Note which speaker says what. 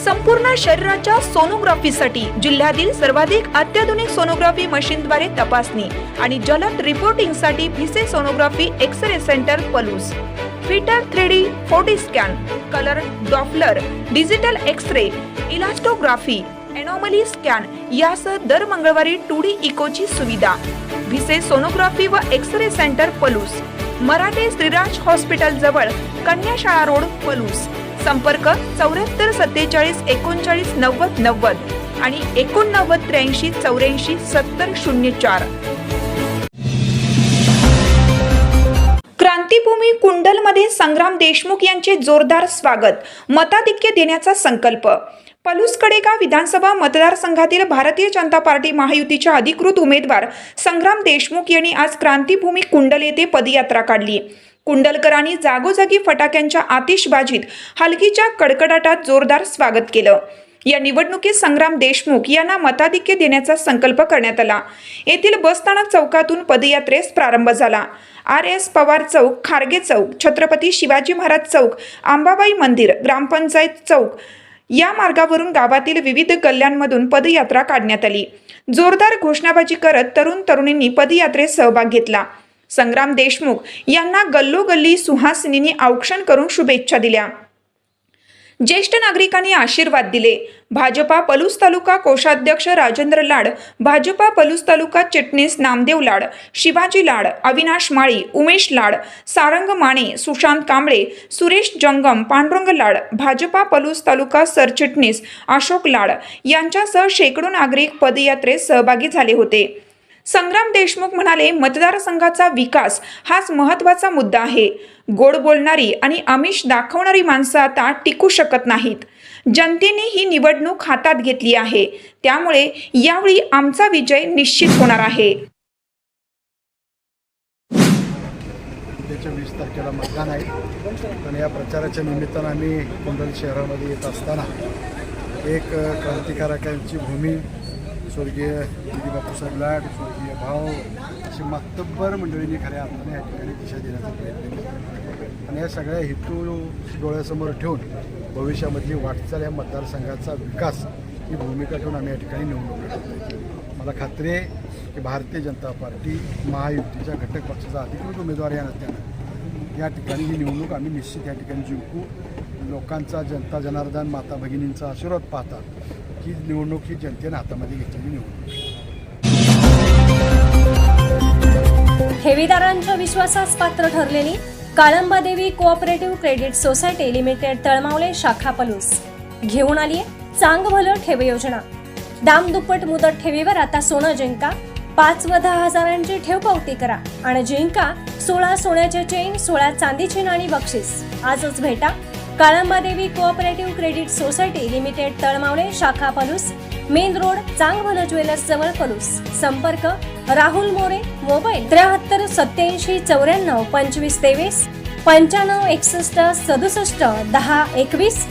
Speaker 1: संपूर्ण शरीराच्या सोनोग्राफीसाठी जिल्ह्यातील सर्वाधिक अत्याधुनिक सोनोग्राफी मशीनद्वारे तपासणी आणि जलद रिपोर्टिंगसाठी Bhise sonography X ray centre Palus, फिटर 3D 4D scan, colour Doppler, digital X ray, elastography, anomaly scan यासह दर मंगळवारी 2D इकोची सुविधा. भिसे सोनोग्राफी व X ray centre Palus, Marathe Shriraj hospital जवळ, कन्याशाळा रोड पलूस. संपर्क 74 47 39 90 90 आणि 89 83 84 70 04. क्रांतीभूमी कुंडलमध्ये संग्राम देशमुख यांचे जोरदार स्वागत. मताधिक्य देण्याचा संकल्प. पलूस कडेगाव विधानसभा मतदारसंघातील भारतीय जनता पार्टी महायुतीच्या अधिकृत उमेदवार संग्राम देशमुख यांनी आज क्रांतीभूमी कुंडल येथे पदयात्रा काढली. कुंडलकरांनी जागोजागी फटाक्यांच्या आतिषबाजीत हलकीच्या कडकडाटात जोरदार स्वागत केलं. या निवडणुकीत संग्राम देशमुख यांना मताधिक्य देण्याचा संकल्प करण्यात आला. येथील बसस्थानक चौकातून पदयात्रेस प्रारंभ झाला. RS पवार चौक, खारगे चौक, छत्रपती शिवाजी महाराज चौक, अंबाबाई मंदिर, ग्रामपंचायत चौक या मार्गावरून गावातील विविध गल्ल्यांमधून पदयात्रा काढण्यात आली. जोरदार घोषणाबाजी करत तरुण तरुणींनी पदयात्रेत सहभाग घेतला. संग्राम देशमुख यांना गल्लोगल्ली सुहासिनींनी औक्षण करून शुभेच्छा दिल्या. ज्येष्ठ नागरिकांनी आशीर्वाद दिले. भाजपा पलूस तालुका कोषाध्यक्ष राजेंद्र लाड, भाजपा पलूस तालुका चिटणीस नामदेव लाड, शिवाजी लाड, अविनाश माळी, उमेश लाड, सारंग माने, सुशांत कांबळे, सुरेश जंगम, पांडुरंग लाड, भाजपा पलूस तालुका सरचिटणीस अशोक लाड यांच्यासह शेकडो नागरिक पदयात्रेत सहभागी झाले होते. संग्राम देशमुख म्हणाले, मतदारसंघाचा विकास हाच महत्त्वाचा मुद्दा आहे. गोड बोलणारी आणि आमिष दाखवणारी माणसं आता टिकू शकत नाहीत. जनतेने ही निवडणूक हातात घेतली आहे, त्यामुळे यावेळी आमचा विजय निश्चित होणार आहे.
Speaker 2: उद्याच्या 20 तारखेला मतदान आहे. पण या प्रचाराच्या निमित्तानं आम्ही कुंडल शहरामध्ये येत असताना एक क्रांतिकारकांची भूमी स्वर्गीय दिदी बापूसाहेब लाड, स्वर्गीय भाऊ अशी मातब्बर मंडळींनी खऱ्या अर्थाने या ठिकाणी दिशा देण्याचा प्रयत्न केला. आणि या सगळ्या हेतू डोळ्यासमोर ठेवून भविष्यामधली वाटचाल या मतदारसंघाचा विकास ही भूमिका ठेवून आम्ही या ठिकाणी निवडणूक लढवतो. मला खात्री आहे की भारतीय जनता पार्टी महायुतीच्या घटक पक्षाचा अधिकृत उमेदवार या नात्यानं या ठिकाणी ही निवडणूक आम्ही निश्चित या ठिकाणी जिंकू. लोकांचा, जनता जनार्दन, माता भगिनींचा आशीर्वाद पाहता ही निवडणूक ही जनतेने हातामध्ये घेतलेली निवडणूक.
Speaker 3: ठेवीदारांच्या विश्वासास पात्र ठरलेली Kalambadevi cooperative credit society limited Talmavale शाखा पलूस घेऊन आली चांग भलं ठेव योजना. दाम दुप्पट मुदत ठेवीवर आता सोनं जिंका. 5 व 10 हजारांची ठेव पावती करा आणि जिंका 16 सोन्याचे चेन, 16 चांदीची नाणी बक्षीस. आजच भेटा Kalambadevi cooperative credit society limited Talmavale शाखा पलूस, मेन रोड, चांग भलं ज्वेलर्स जवळ पलूस. संपर्क राहुल मोरे, मोबाईल 73 87 94 25 23 95 61 67 10 21